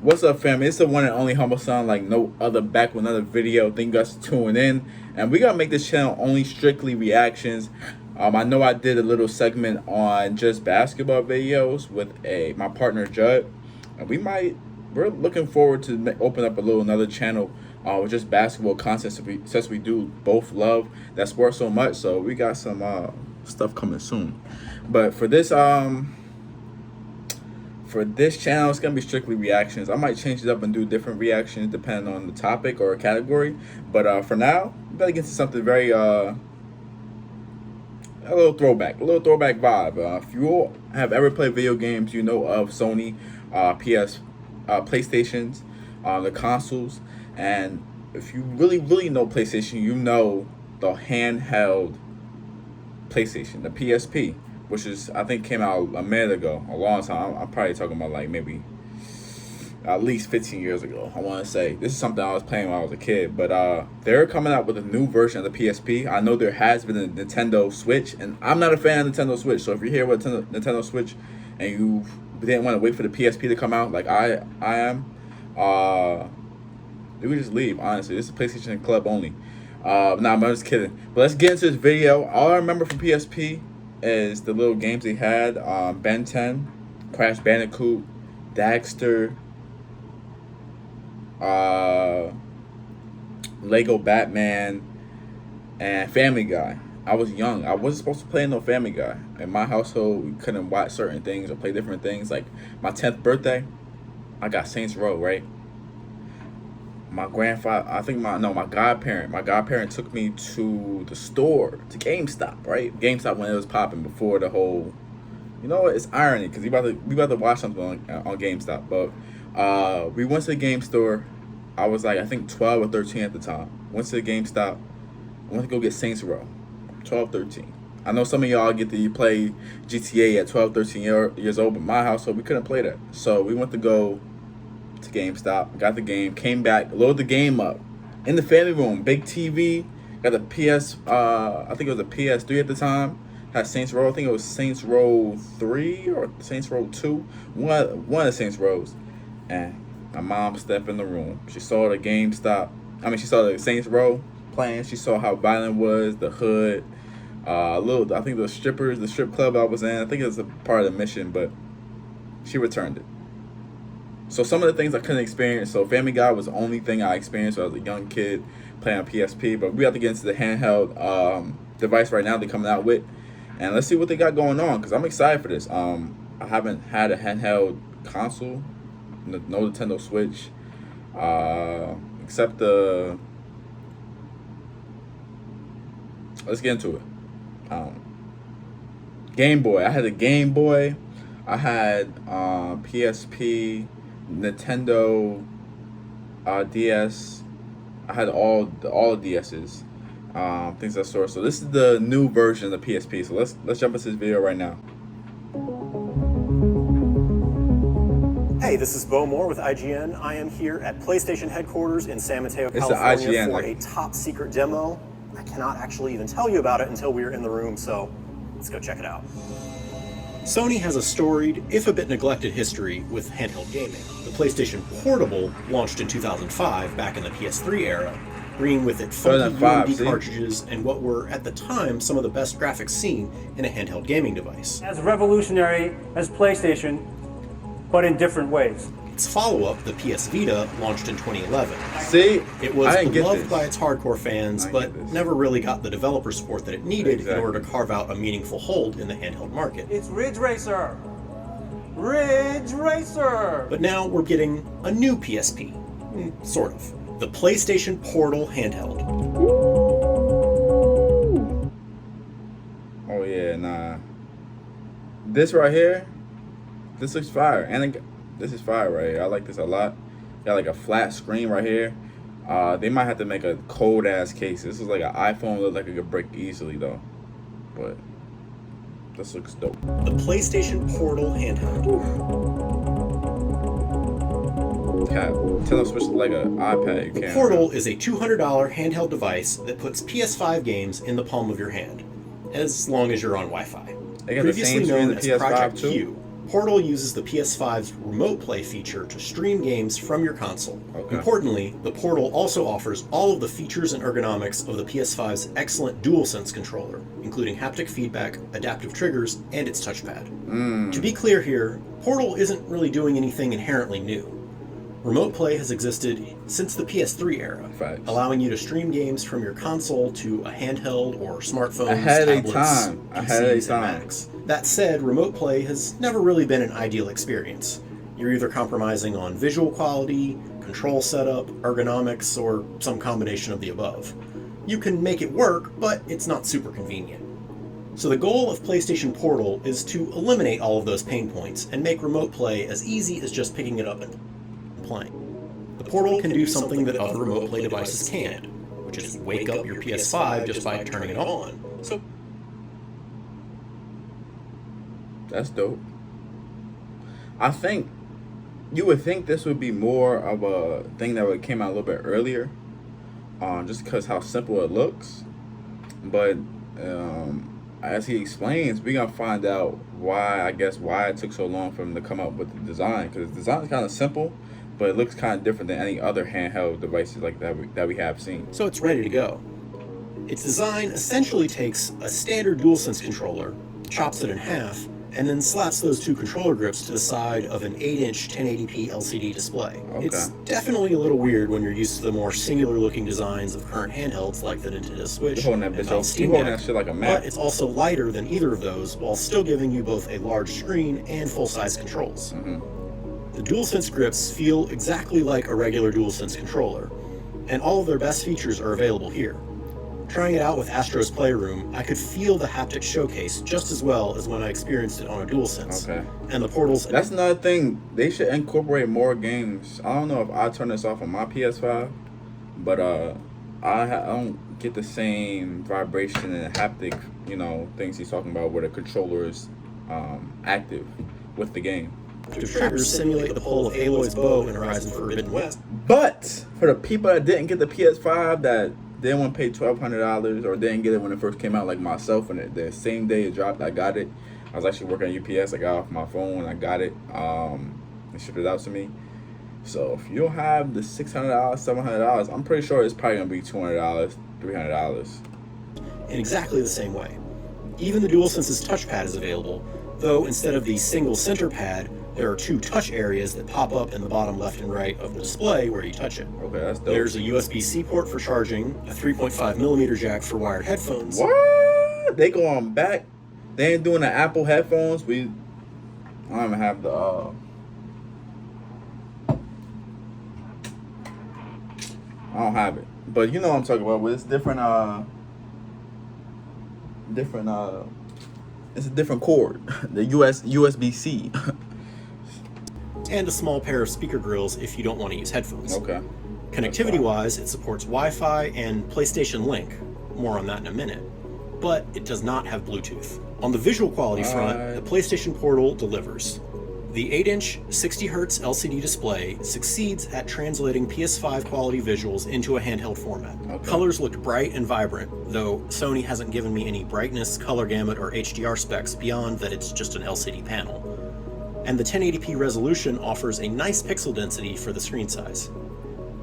What's up, family? It's the one and only Humble Sound, like no other, back with another video. Thank you guys for tuning in. And we gotta make this channel only strictly reactions. I know I did a little segment on just basketball videos with my partner Judd, and we're looking forward to open up another channel with just basketball content since we do both love that sport so much. So we got some stuff coming soon. But for this channel, it's gonna be strictly reactions. I might change it up and do different reactions depending on the topic or category. But for now, we better get to something very a little throwback vibe. If you all have ever played video games, you know of Sony, PlayStations, the consoles, and if you really know PlayStation, you know the handheld PlayStation, the PSP, which is, I think, came out a minute ago, a long time. I'm probably talking about like maybe at least 15 years ago. I want to say this is something I was playing when I was a kid, but they're coming out with a new version of the PSP. I know there has been a Nintendo Switch, and I'm not a fan of Nintendo Switch. So if you're here with Nintendo Switch and you didn't want to wait for the PSP to come out like I am, you could just leave. Honestly, this is a PlayStation Club only. Nah, I'm just kidding. But let's get into this video. All I remember from PSP is the little games they had: Ben 10, Crash Bandicoot, Daxter, Lego Batman, and Family Guy. I was young. I wasn't supposed to play no Family Guy. In my household, we couldn't watch certain things or play different things. Like my 10th birthday, I got Saints Row, right? My grandfather, my godparent took me to the store, to GameStop, right? GameStop when it was popping before the whole, you know what? It's irony because we about to watch something on GameStop, but we went to the game store. I was like, I think 12 or 13 at the time. Went to the GameStop. I went to go get Saints Row. 12, 13. I know some of y'all get to play GTA at 12, 13 years old, but my household, we couldn't play that. So we went to go to GameStop, got the game, came back, loaded the game up in the family room, big TV, got the I think it was a PS3 at the time, had Saints Row. I think it was Saints Row 3 or Saints Row 2, one of the Saints Rows. And my mom stepped in the room. She saw the she saw the Saints Row playing. She saw how violent it was, the hood, I think the strip club I was in. I think it was a part of the mission, but she returned it. So some of the things I couldn't experience. So Family Guy was the only thing I experienced when I was a young kid playing on PSP. But we have to get into the handheld device right now they're coming out with, and let's see what they got going on, because I'm excited for this. I haven't had a handheld console, no Nintendo Switch, except the. Let's get into it. Game Boy. I had a Game Boy. I had PSP, Nintendo, DS. I had all the DSs, things of that sort. So this is the new version of the PSP. So let's jump into this video right now. Hey, this is Bo Moore with IGN. I am here at PlayStation headquarters in San Mateo, California for a top secret demo. I cannot actually even tell you about it until we're in the room, so let's go check it out. Sony has a storied, if a bit neglected, history with handheld gaming. The PlayStation Portable launched in 2005, back in the PS3 era, bringing with it funky UMD cartridges and what were, at the time, some of the best graphics seen in a handheld gaming device. As revolutionary as PlayStation, but in different ways. Its follow-up, the PS Vita, launched in 2011. See, it was beloved by its hardcore fans, but never really got the developer support that it needed in order to carve out a meaningful hold in the handheld market. It's Ridge Racer! Ridge Racer! But now we're getting a new PSP. Sort of. The PlayStation Portal handheld. Oh yeah, nah. This right here, this looks fire. And this is fire right here. I like this a lot. Got like a flat screen right here. They might have to make a cold ass case. This is like an iPhone, looks like it could break easily though. But this looks dope. The PlayStation Portal handheld. Tell us Switch like an iPad. The Portal is a $200 handheld device that puts PS5 games in the palm of your hand, as long as you're on Wi-Fi. They got previously the same known as PS5 Project too? Q. Portal uses the PS5's remote play feature to stream games from your console. Okay. Importantly, the Portal also offers all of the features and ergonomics of the PS5's excellent DualSense controller, including haptic feedback, adaptive triggers, and its touchpad. To be clear here, Portal isn't really doing anything inherently new. Remote play has existed since the PS3 era, allowing you to stream games from your console to a handheld or smartphones, tablets, PCs, and Macs. That said, remote play has never really been an ideal experience. You're either compromising on visual quality, control setup, ergonomics, or some combination of the above. You can make it work, but it's not super convenient. So the goal of PlayStation Portal is to eliminate all of those pain points and make remote play as easy as just picking it up and playing. The Portal can do something that other remote play devices can't, which is wake up your PS5 just by turning it on. So that's dope. I think you would think this would be more of a thing that would came out a little bit earlier, just because how simple it looks. But as he explains, we're gonna find out why it took so long for him to come up with the design, because the design is kind of simple, but it looks kind of different than any other handheld devices like that we have seen. So it's ready to go. Its design essentially takes a standard DualSense controller, chops it in half, and then slaps those two controller grips to the side of an 8-inch 1080p LCD display. Okay. It's definitely a little weird when you're used to the more singular-looking designs of current handhelds like the Nintendo Switch You're holding that and bitch Steam holding Deck, that shit like a Mac. but it's also lighter than either of those while still giving you both a large screen and full-size controls. The DualSense grips feel exactly like a regular DualSense controller, and all of their best features are available here. Trying it out with Astro's Playroom, I could feel the haptic showcase just as well as when I experienced it on a DualSense. Okay. And the Portal's... That's another thing. They should incorporate more games. I don't know if I turn this off on my PS5, but I don't get the same vibration and haptic, things he's talking about where the controller is active with the game. The triggers simulate the pull of Aloy's bow in Horizon Forbidden West. But for the people that didn't get the PS5, that didn't want to pay $1,200 or didn't get it when it first came out, like myself, and the same day it dropped, I got it. I was actually working at UPS. I got off my phone and I got it. They shipped it out to me. So if you don't have the $600, $700, I'm pretty sure it's probably gonna be $200, $300. In exactly the same way. Even the DualSense's touchpad is available, though instead of the single center pad, there are two touch areas that pop up in the bottom left and right of the display where you touch it. Okay, that's dope. There's a USB-C port for charging, a 3.5mm jack for wired headphones. What? They going back? They ain't doing the Apple headphones? I don't even have the... I don't have it. But you know what I'm talking about. It's different, it's a different cord. The USB-C. And a small pair of speaker grills if you don't want to use headphones. Okay. Connectivity-wise, it supports Wi-Fi and PlayStation Link. More on that in a minute. But it does not have Bluetooth. On the visual quality front, the PlayStation Portal delivers. The 8-inch 60Hz LCD display succeeds at translating PS5 quality visuals into a handheld format. Okay. Colors looked bright and vibrant, though Sony hasn't given me any brightness, color gamut, or HDR specs beyond that it's just an LCD panel. And the 1080p resolution offers a nice pixel density for the screen size.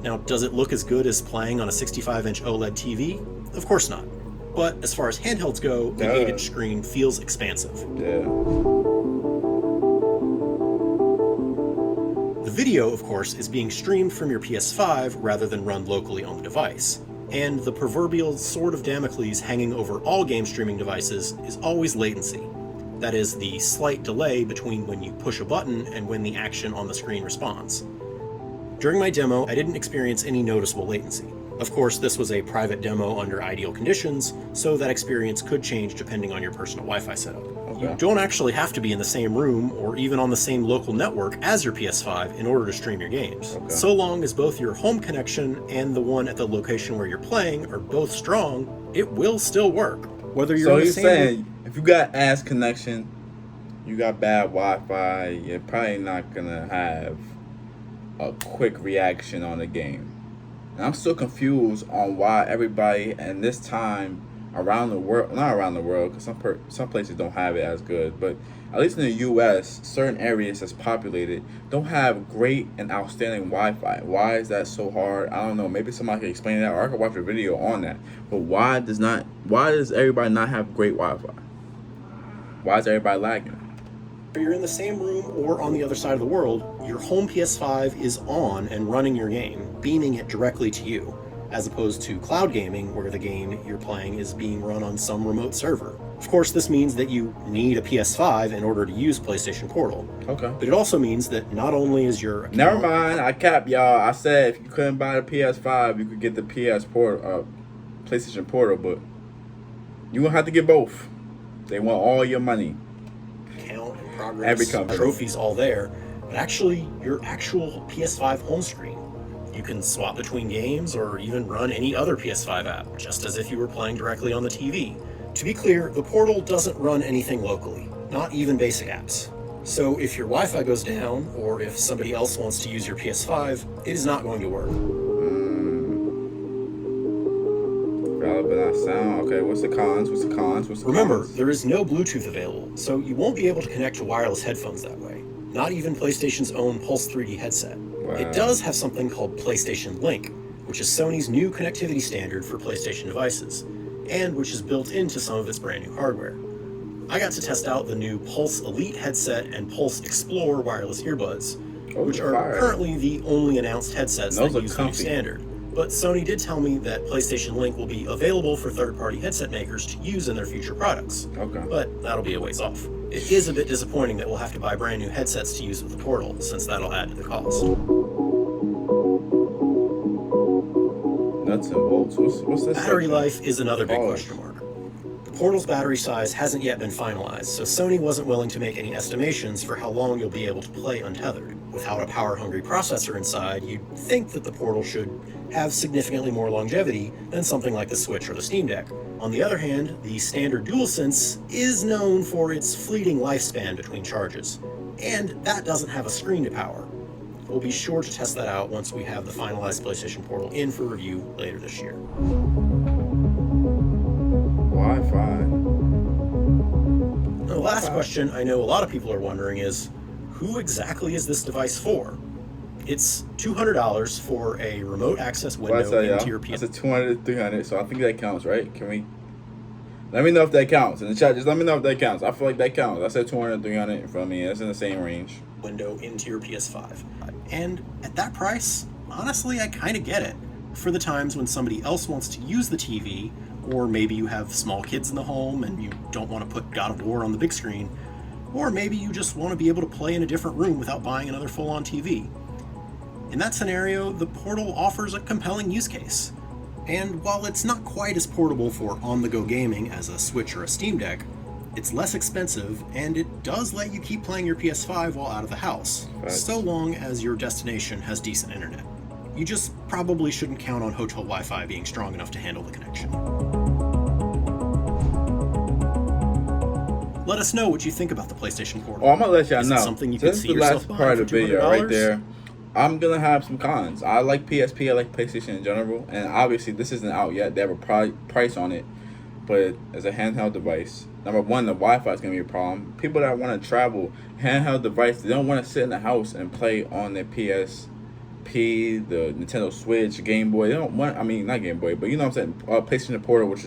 Now, does it look as good as playing on a 65-inch OLED TV? Of course not. But as far as handhelds go, the 8-inch screen feels expansive. Yeah. The video, of course, is being streamed from your PS5 rather than run locally on the device. And the proverbial sword of Damocles hanging over all game streaming devices is always latency. That is, the slight delay between when you push a button and when the action on the screen responds. During my demo, I didn't experience any noticeable latency. Of course, this was a private demo under ideal conditions, so that experience could change depending on your personal Wi-Fi setup. Okay. You don't actually have to be in the same room or even on the same local network as your PS5 in order to stream your games. Okay. So long as both your home connection and the one at the location where you're playing are both strong, it will still work. Whether you're in the same room. If you got ass connection, you got bad Wi-Fi, you're probably not gonna have a quick reaction on the game. And I'm still confused on why everybody and this time around the world, not around the world, because some places don't have it as good, but at least in the U.S., certain areas that's populated don't have great and outstanding Wi-Fi. Why is that so hard? I don't know. Maybe somebody can explain that, or I could watch a video on that. But why does everybody not have great Wi-Fi? Why is everybody lagging? You're in the same room or on the other side of the world, your home PS5 is on and running your game, beaming it directly to you, as opposed to cloud gaming, where the game you're playing is being run on some remote server. Of course, this means that you need a PS5 in order to use PlayStation Portal. Okay. But it also means that not only is your account... Never mind, I capped y'all. I said if you couldn't buy the PS5, you could get the PlayStation Portal, but you gonna have to get both. They want all your money. Account and progress, trophies all there, but actually your actual PS5 home screen. You can swap between games or even run any other PS5 app, just as if you were playing directly on the TV. To be clear, the Portal doesn't run anything locally, not even basic apps. So if your Wi-Fi goes down, or if somebody else wants to use your PS5, it is not going to work. Sound. Okay, what's the cons? Remember, there is no Bluetooth available, so you won't be able to connect to wireless headphones that way. Not even PlayStation's own Pulse 3D headset. Wow. It does have something called PlayStation Link, which is Sony's new connectivity standard for PlayStation devices, and which is built into some of its brand new hardware. I got to test out the new Pulse Elite headset and Pulse Explore wireless earbuds, which are currently the only announced headsets that use the new standard. But Sony did tell me that PlayStation Link will be available for third-party headset makers to use in their future products. Okay. But that'll be a ways off. It is a bit disappointing that we'll have to buy brand new headsets to use with the Portal, since that'll add to the cost. Nuts and bolts. What's this? Battery life is another big question mark. The Portal's battery size hasn't yet been finalized, so Sony wasn't willing to make any estimations for how long you'll be able to play untethered. Without a power-hungry processor inside, you'd think that the Portal should have significantly more longevity than something like the Switch or the Steam Deck. On the other hand, the standard DualSense is known for its fleeting lifespan between charges, and that doesn't have a screen to power. We'll be sure to test that out once we have the finalized PlayStation Portal in for review later this year. Wi-Fi. The last question I know a lot of people are wondering is, who exactly is this device for? It's $200 for a remote access window into your PS. That's a $200 to $300, so I think that counts, right? Can we? Let me know if that counts in the chat. Just let me know if that counts. I feel like that counts. I said $200 to $300 in front of me. That's in the same range. Window into your PS5, and at that price, honestly, I kind of get it. For the times when somebody else wants to use the TV, or maybe you have small kids in the home and you don't want to put God of War on the big screen, or maybe you just want to be able to play in a different room without buying another full-on TV. In that scenario, the Portal offers a compelling use case. And while it's not quite as portable for on-the-go gaming as a Switch or a Steam Deck, it's less expensive, and it does let you keep playing your PS5 while out of the house, so long as your destination has decent internet. You just probably shouldn't count on hotel Wi-Fi being strong enough to handle the connection. Let us know what you think about the PlayStation Portal. Oh, I'm gonna let y'all know. Something you can see yourself buying part of for the video $200? right there. I'm gonna have some cons. I like PSP. I like PlayStation in general, and obviously this isn't out yet. They have a price on it, but as a handheld device, number one, the Wi-Fi is gonna be a problem. People that want to travel handheld device, they don't want to sit in the house and play on their PSP, the Nintendo Switch, Game Boy. They don't want. I mean, not Game Boy, but you know what I'm saying. PlayStation Portal, which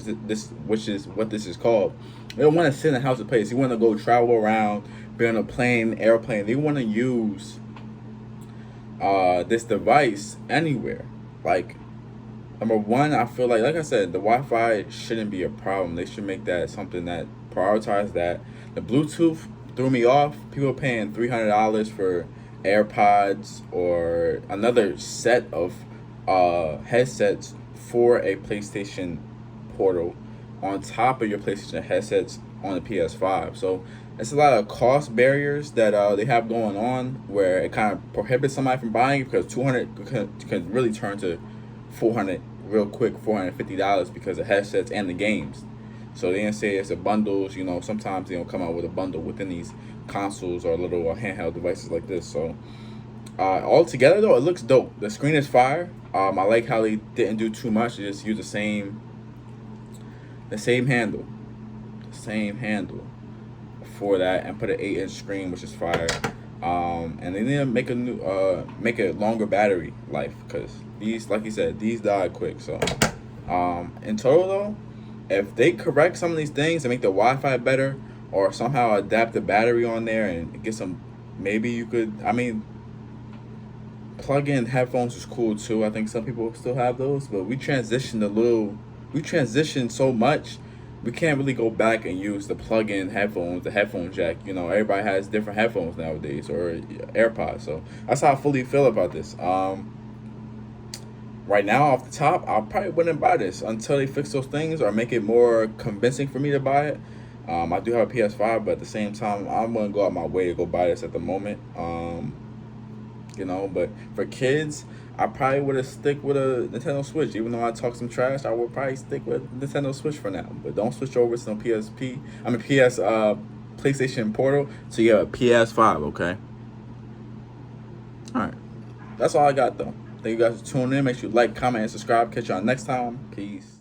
is what this is called. They don't want to sit in the house and play this. You want to go travel around, be on a plane, airplane. They want to use this device anywhere. Like, number one, I feel like I said, the Wi-Fi shouldn't be a problem. They should make that something that prioritize that. The Bluetooth threw me off. People paying $300 for AirPods or another set of headsets for a PlayStation Portal on top of your PlayStation headsets on the PS5. So it's a lot of cost barriers that they have going on, where it kind of prohibits somebody from buying it, because $200 can really turn to $400 real quick, $450 because of headsets and the games. So they didn't say it's a bundles. You know, sometimes they don't come out with a bundle within these consoles or little handheld devices like this. So altogether though, it looks dope. The screen is fire. I like how they didn't do too much. They just use the same the same handle, for that, and put an 8-inch screen, which is fire. And they need to make a new, make a longer battery life, because these, like you said, these die quick. So, in total though, if they correct some of these things and make the Wi-Fi better, or somehow adapt the battery on there and get some, maybe you could. I mean, plug-in headphones is cool too. I think some people still have those, but we transitioned so much, we can't really go back and use the plug-in headphones, the headphone jack. You know, everybody has different headphones nowadays, or AirPods. So that's how I fully feel about this. Right now, off the top, I probably wouldn't buy this until they fix those things or make it more convincing for me to buy it. I do have a PS5, but at the same time, I'm gonna go out my way to go buy this at the moment. You know, but for kids, I probably would have stick with a Nintendo Switch. Even though I talk some trash, I would probably stick with Nintendo Switch for now. But don't switch over to no PlayStation Portal. So you have a PS5, okay? All right, that's all I got though. Thank you guys for tuning in. Make sure you like, comment, and subscribe. Catch y'all next time. Peace.